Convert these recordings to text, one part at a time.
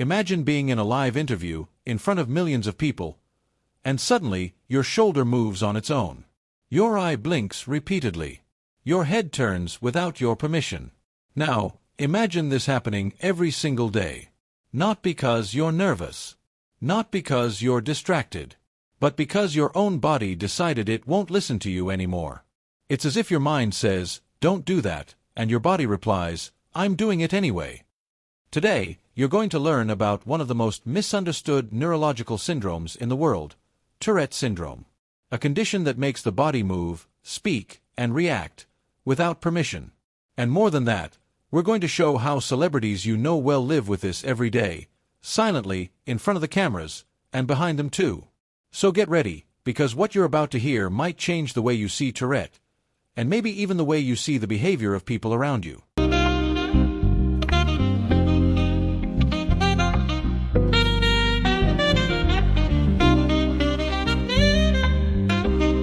Imagine being in a live interview, in front of millions of people, and suddenly, your shoulder moves on its own. Your eye blinks repeatedly. Your head turns without your permission. Now, imagine this happening every single day. Not because you're nervous. Not because you're distracted. But because your own body decided it won't listen to you anymore. It's as if your mind says, "Don't do that," and your body replies, "I'm doing it anyway." Today, you're going to learn about one of the most misunderstood neurological syndromes in the world, Tourette Syndrome. A condition that makes the body move, speak, and react, without permission. And more than that, we're going to show how celebrities you know well live with this every day, silently, in front of the cameras, and behind them too. So get ready, because what you're about to hear might change the way you see Tourette, and maybe even the way you see the behavior of people around you.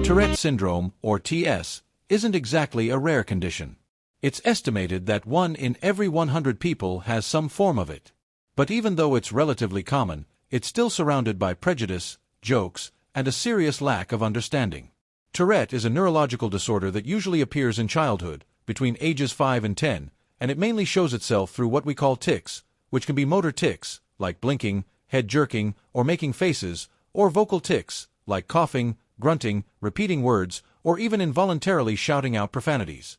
Tourette syndrome, or TS, isn't exactly a rare condition. It's estimated that 1 in every 100 people has some form of it. But even though it's relatively common, it's still surrounded by prejudice, jokes, and a serious lack of understanding. Tourette is a neurological disorder that usually appears in childhood, between ages 5 and 10, and it mainly shows itself through what we call tics, which can be motor tics, like blinking, head jerking, or making faces, or vocal tics, like coughing, grunting, repeating words, or even involuntarily shouting out profanities.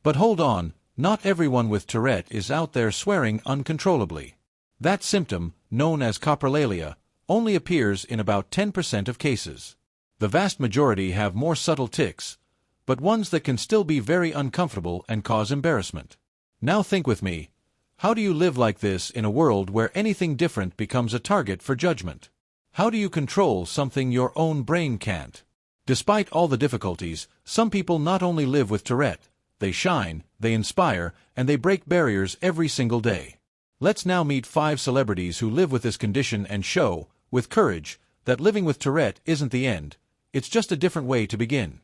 But hold on, not everyone with Tourette is out there swearing uncontrollably. That symptom, known as coprolalia, only appears in about 10% of cases. The vast majority have more subtle tics, but ones that can still be very uncomfortable and cause embarrassment. Now think with me, how do you live like this in a world where anything different becomes a target for judgment? How do you control something your own brain can't? Despite all the difficulties, some people not only live with Tourette, they shine, they inspire, and they break barriers every single day. Let's now meet 5 celebrities who live with this condition and show, with courage, that living with Tourette isn't the end, it's just a different way to begin.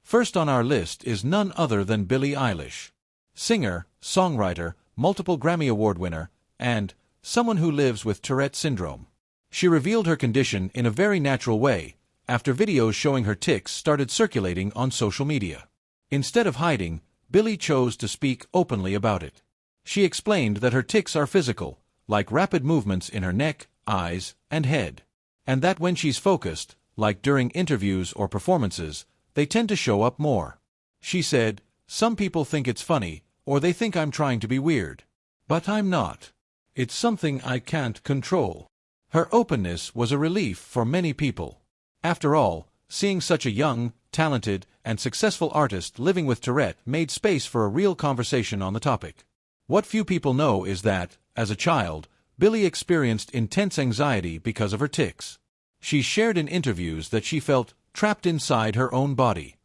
First on our list is none other than Billie Eilish. Singer, songwriter, multiple Grammy Award winner, and someone who lives with Tourette syndrome. She revealed her condition in a very natural way, after videos showing her tics started circulating on social media. Instead of hiding, Billie chose to speak openly about it. She explained that her tics are physical, like rapid movements in her neck, eyes, and head. And that when she's focused, like during interviews or performances, they tend to show up more. She said, "Some people think it's funny, or they think I'm trying to be weird. But I'm not. It's something I can't control." Her openness was a relief for many people. After all, seeing such a young, talented, and successful artist living with Tourette made space for a real conversation on the topic. What few people know is that, as a child, Billie experienced intense anxiety because of her tics. She shared in interviews that she felt trapped inside her own body.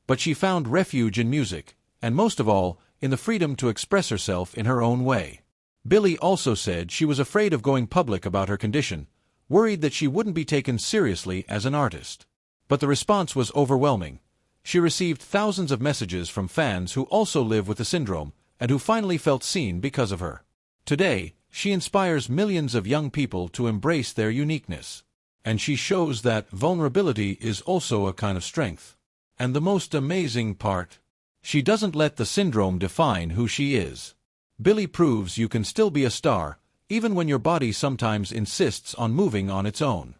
But she found refuge in music, and most of all, in the freedom to express herself in her own way. Billie also said she was afraid of going public about her condition, worried that she wouldn't be taken seriously as an artist. But the response was overwhelming. She received thousands of messages from fans who also live with the syndrome, and who finally felt seen because of her. Today, she inspires millions of young people to embrace their uniqueness. And she shows that vulnerability is also a kind of strength. And the most amazing part, she doesn't let the syndrome define who she is. Billie proves you can still be a star, even when your body sometimes insists on moving on its own.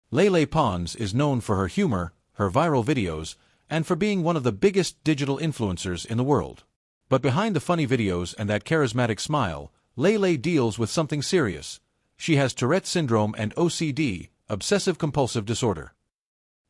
Lele Pons is known for her humor, her viral videos, and for being one of the biggest digital influencers in the world. But behind the funny videos and that charismatic smile, Lele deals with something serious. She has Tourette syndrome and OCD, obsessive-compulsive disorder.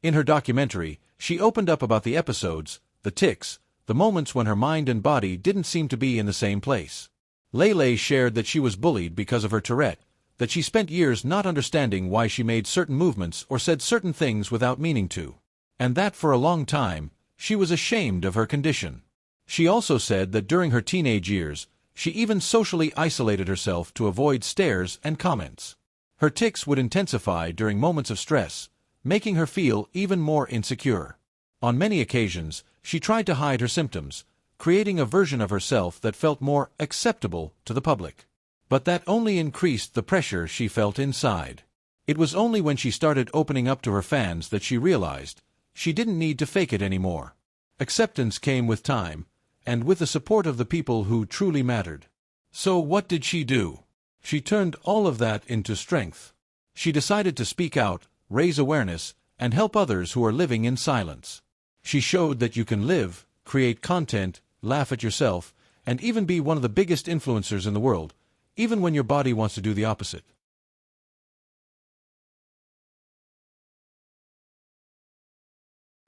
In her documentary, she opened up about the episodes, the tics, the moments when her mind and body didn't seem to be in the same place. Lele shared that she was bullied because of her Tourette, that she spent years not understanding why she made certain movements or said certain things without meaning to, and that for a long time, she was ashamed of her condition. She also said that during her teenage years, she even socially isolated herself to avoid stares and comments. Her tics would intensify during moments of stress, making her feel even more insecure. On many occasions, she tried to hide her symptoms, creating a version of herself that felt more acceptable to the public. But that only increased the pressure she felt inside. It was only when she started opening up to her fans that she realized she didn't need to fake it anymore. Acceptance came with time, and with the support of the people who truly mattered. So what did she do? She turned all of that into strength. She decided to speak out, raise awareness, and help others who are living in silence. She showed that you can live, create content, laugh at yourself, and even be one of the biggest influencers in the world, even when your body wants to do the opposite.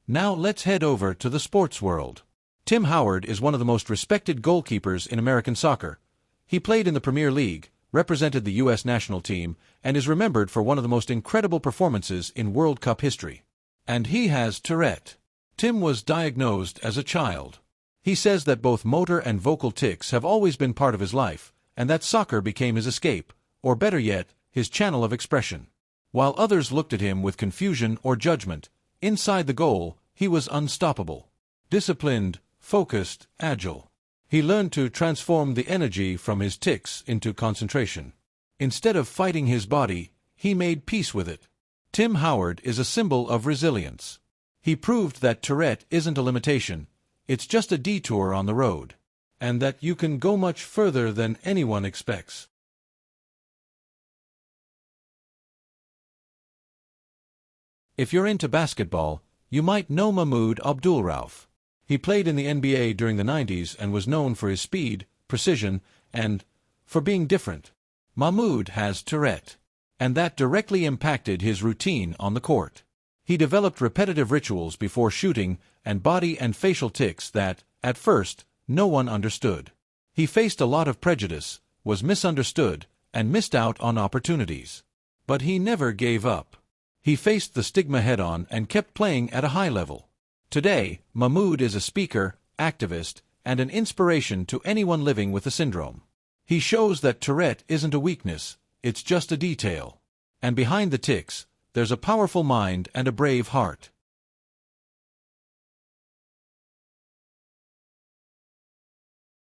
Now let's head over to the sports world. Tim Howard is one of the most respected goalkeepers in American soccer. He played in the Premier League, represented the U.S. national team, and is remembered for one of the most incredible performances in World Cup history. And he has Tourette. Tim was diagnosed as a child. He says that both motor and vocal tics have always been part of his life, and that soccer became his escape, or better yet, his channel of expression. While others looked at him with confusion or judgment, inside the goal, he was unstoppable. Disciplined, focused, agile. He learned to transform the energy from his tics into concentration. Instead of fighting his body, he made peace with it. Tim Howard is a symbol of resilience. He proved that Tourette isn't a limitation, it's just a detour on the road, and that you can go much further than anyone expects. If you're into basketball, you might know Mahmoud Abdul-Rauf. He played in the NBA during the 90s and was known for his speed, precision, and for being different. Mahmoud has Tourette, and that directly impacted his routine on the court. He developed repetitive rituals before shooting and body and facial tics that, at first, no one understood. He faced a lot of prejudice, was misunderstood, and missed out on opportunities. But he never gave up. He faced the stigma head-on and kept playing at a high level. Today, Mahmoud is a speaker, activist, and an inspiration to anyone living with the syndrome. He shows that Tourette isn't a weakness, it's just a detail. And behind the tics, there's a powerful mind and a brave heart.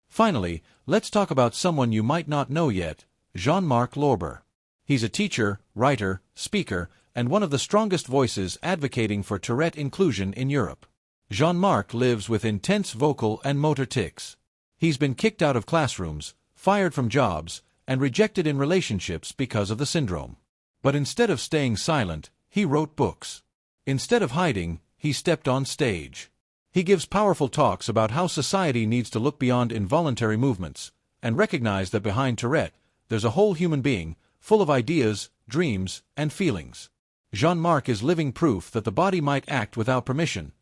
Finally, let's talk about someone you might not know yet, Jean-Marc Lorber. He's a teacher, writer, speaker, and one of the strongest voices advocating for Tourette inclusion in Europe. Jean-Marc lives with intense vocal and motor tics. He's been kicked out of classrooms, fired from jobs, and rejected in relationships because of the syndrome. But instead of staying silent, he wrote books. Instead of hiding, he stepped on stage. He gives powerful talks about how society needs to look beyond involuntary movements and recognize that behind Tourette, there's a whole human being, full of ideas, dreams, and feelings. Jean-Marc is living proof that the body might act without permission,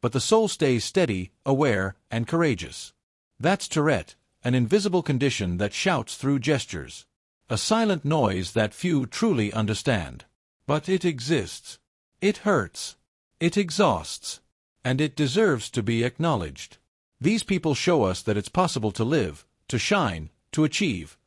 but the soul stays steady, aware, and courageous. That's Tourette, an invisible condition that shouts through gestures. A silent noise that few truly understand. But it exists. It hurts. It exhausts. And it deserves to be acknowledged. These people show us that it's possible to live, to shine, to achieve,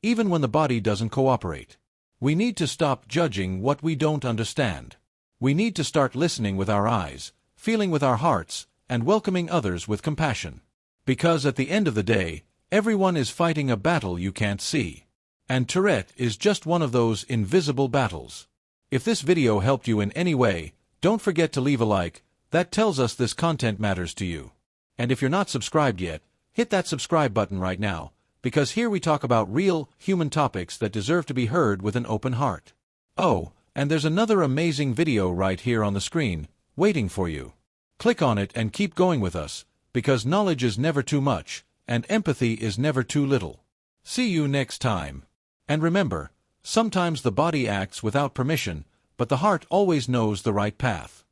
even when the body doesn't cooperate. We need to stop judging what we don't understand. We need to start listening with our eyes, feeling with our hearts, and welcoming others with compassion. Because at the end of the day, everyone is fighting a battle you can't see. And Tourette is just one of those invisible battles. If this video helped you in any way, don't forget to leave a like. That tells us this content matters to you. And if you're not subscribed yet, hit that subscribe button right now, because here we talk about real, human topics that deserve to be heard with an open heart. Oh, and there's another amazing video right here on the screen, waiting for you. Click on it and keep going with us, because knowledge is never too much, and empathy is never too little. See you next time. And remember, sometimes the body acts without permission, but the heart always knows the right path.